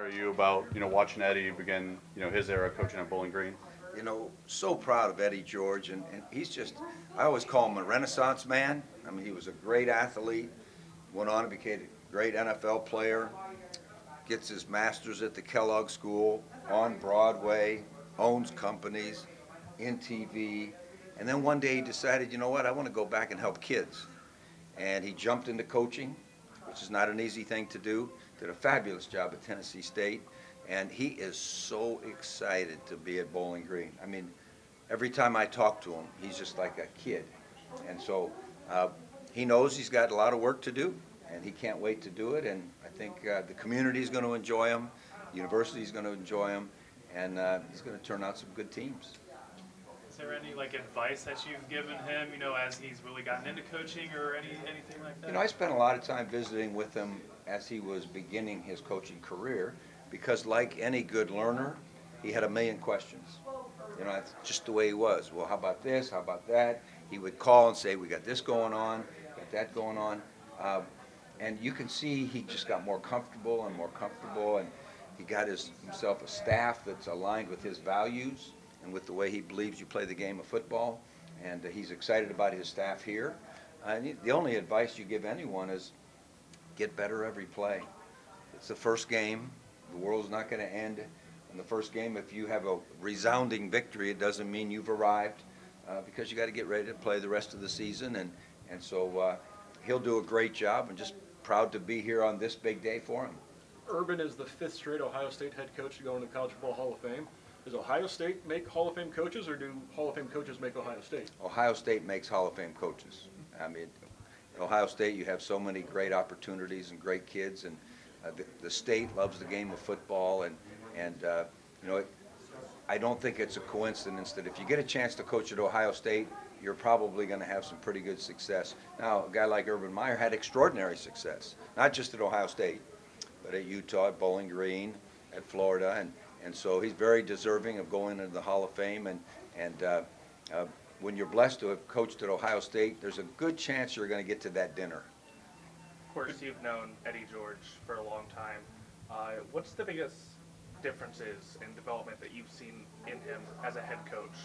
are you about watching Eddie begin his era coaching at Bowling Green? So proud of Eddie George, and he's just, I always call him a Renaissance man. I mean, he was a great athlete, went on to become a great NFL player, gets his master's at the Kellogg School, on Broadway, owns companies, in TV, and then one day he decided, you know what, I want to go back and help kids. And he jumped into coaching, which is not an easy thing to do, did a fabulous job at Tennessee State, and he is so excited to be at Bowling Green. I mean, every time I talk to him, he's just like a kid. And so he knows he's got a lot of work to do, and he can't wait to do it. And I think the community is going to enjoy him, the university is going to enjoy him, and he's going to turn out some good teams. Is there any advice that you've given him, as he's really gotten into coaching or anything like that? I spent a lot of time visiting with him as he was beginning his coaching career, because like any good learner, he had a million questions. That's just the way he was. Well, how about this? How about that? He would call and say, we got this going on, got that going on. And you can see he just got more comfortable, and he got himself a staff that's aligned with his values and with the way he believes you play the game of football. And he's excited about his staff here. The only advice you give anyone is get better every play. It's the first game. The world's not going to end in the first game. If you have a resounding victory, it doesn't mean you've arrived, because you got to get ready to play the rest of the season. And so he'll do a great job, and just proud to be here on this big day for him. Urban is the fifth straight Ohio State head coach to go into the College Football Hall of Fame. Does Ohio State make Hall of Fame coaches, or do Hall of Fame coaches make Ohio State? Ohio State makes Hall of Fame coaches. I mean, at Ohio State you have so many great opportunities and great kids, and the state loves the game of football, and I don't think it's a coincidence that if you get a chance to coach at Ohio State, you're probably going to have some pretty good success. Now, a guy like Urban Meyer had extraordinary success, not just at Ohio State, but at Utah, at Bowling Green, at Florida, and so he's very deserving of going into the Hall of Fame. And when you're blessed to have coached at Ohio State, there's a good chance you're going to get to that dinner. Of course, you've known Eddie George for a long time. What's the biggest differences in development that you've seen in him as a head coach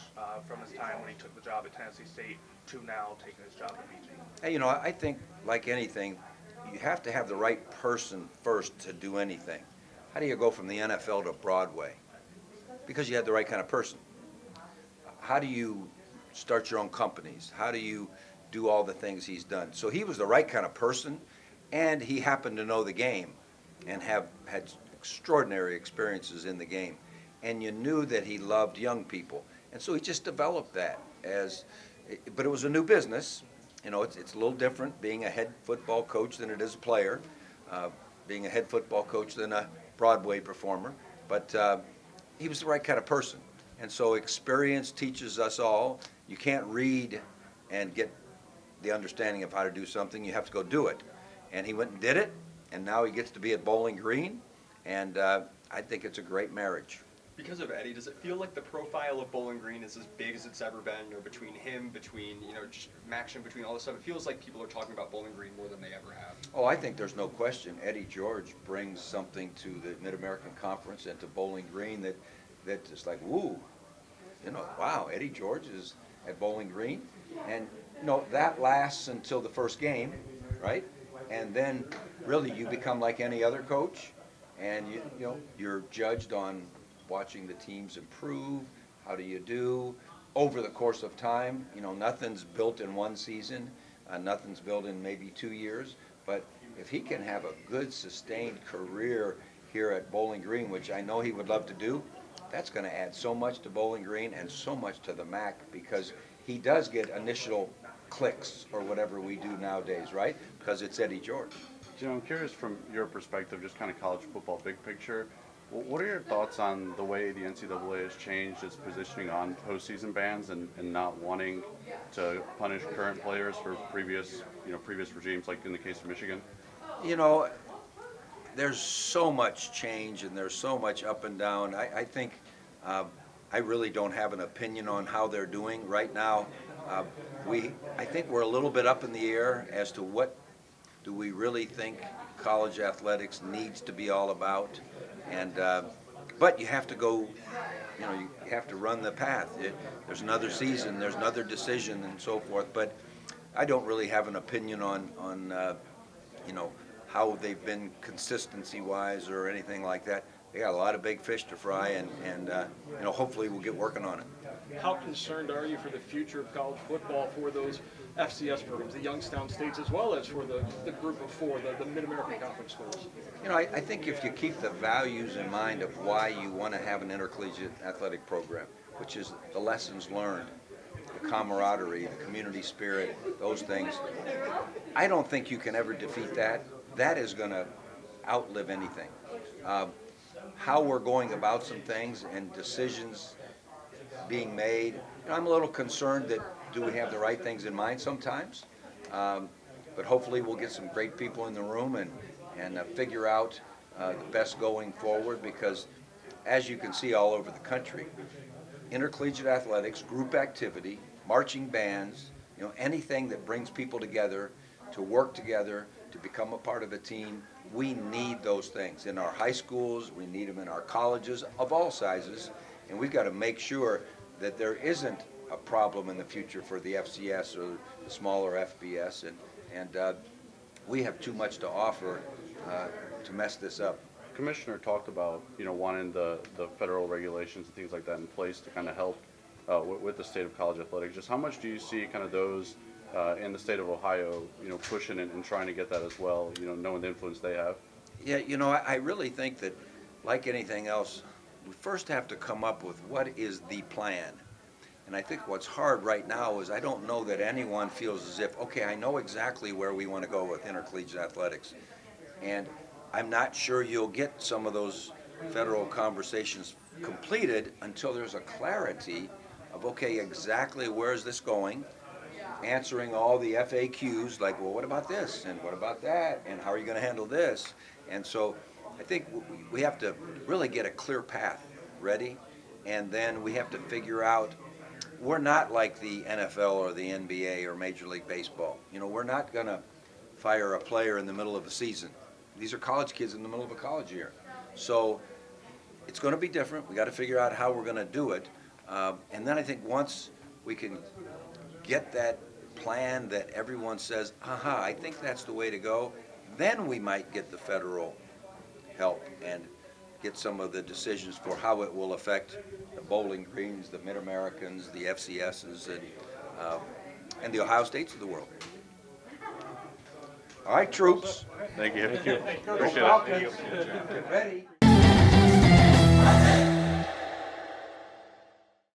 from his time when he took the job at Tennessee State to now taking his job at BG? Hey, I think like anything, you have to have the right person first to do anything. How do you go from the NFL to Broadway? Because you have the right kind of person. How do you start your own companies? How do you do all the things he's done? So he was the right kind of person, and he happened to know the game and have had extraordinary experiences in the game. And you knew that he loved young people. And so he just developed that but it was a new business. It's a little different being a head football coach than it is a player, being a head football coach than a Broadway performer. But he was the right kind of person. And so experience teaches us all. You can't read and get the understanding of how to do something. You have to go do it. And he went and did it, and now he gets to be at Bowling Green, and I think it's a great marriage. Because of Eddie, does it feel like the profile of Bowling Green is as big as it's ever been, between him, between, just Maction, between all this stuff? It feels like people are talking about Bowling Green more than they ever have. Oh, I think there's no question. Eddie George brings something to the Mid-American Conference and to Bowling Green that is like, woo, wow, Eddie George is at Bowling Green. And, that lasts until the first game, right? And then really you become like any other coach, and you're judged on watching the teams improve. How do you do over the course of time? Nothing's built in one season, nothing's built in maybe 2 years, but if he can have a good sustained career here at Bowling Green, which I know he would love to do, that's going to add so much to Bowling Green and so much to the MAC, because he does get initial clicks or whatever we do nowadays, right? Because it's Eddie George. I'm curious from your perspective, just kind of college football big picture, what are your thoughts on the way the NCAA has changed its positioning on postseason bans and not wanting to punish current players for previous regimes, like in the case of Michigan? There's so much change and there's so much up and down. I think I really don't have an opinion on how they're doing right now. I think we're a little bit up in the air as to what do we really think college athletics needs to be all about. And but you have to go, you have to run the path. There's another season, there's another decision, and so forth. But I don't really have an opinion on how they've been consistency-wise or anything like that. They got a lot of big fish to fry, and hopefully we'll get working on it. How concerned are you for the future of college football for those FCS programs, the Youngstown States, as well as for the group of four, the Mid-American Conference schools? I think if you keep the values in mind of why you want to have an intercollegiate athletic program, which is the lessons learned, the camaraderie, the community spirit, those things, I don't think you can ever defeat that. That is going to outlive anything. How we're going about some things and decisions being made, I'm a little concerned that do we have the right things in mind sometimes? But hopefully we'll get some great people in the room and figure out the best going forward, because as you can see all over the country, intercollegiate athletics, group activity, marching bands, anything that brings people together to work together, to become a part of a team, we need those things in our high schools, we need them in our colleges of all sizes, and we've got to make sure that there isn't a problem in the future for the FCS or the smaller FBS, and we have too much to offer to mess this up. Commissioner talked about wanting the federal regulations and things like that in place to kind of help with the state of college athletics. Just how much do you see kind of those in the state of Ohio, pushing and trying to get that as well, knowing the influence they have? Yeah, I really think that, like anything else, we first have to come up with what is the plan. And I think what's hard right now is I don't know that anyone feels as if, okay, I know exactly where we want to go with intercollegiate athletics. And I'm not sure you'll get some of those federal conversations completed until there's a clarity of, okay, exactly where is this going, answering all the FAQs, like, well, what about this, and what about that, and how are you going to handle this? And so I think we have to really get a clear path ready, and then we have to figure out, we're not like the NFL or the NBA or Major League Baseball. We're not going to fire a player in the middle of the season. These are college kids in the middle of a college year. So it's going to be different. We got to figure out how we're going to do it. And then I think once we can get that plan that everyone says, aha, I think that's the way to go, then we might get the federal help and get some of the decisions for how it will affect the Bowling Greens, the Mid-Americans, the FCSs, and the Ohio States of the world. All right, troops. Thank you. Thank you. Appreciate it. Get ready.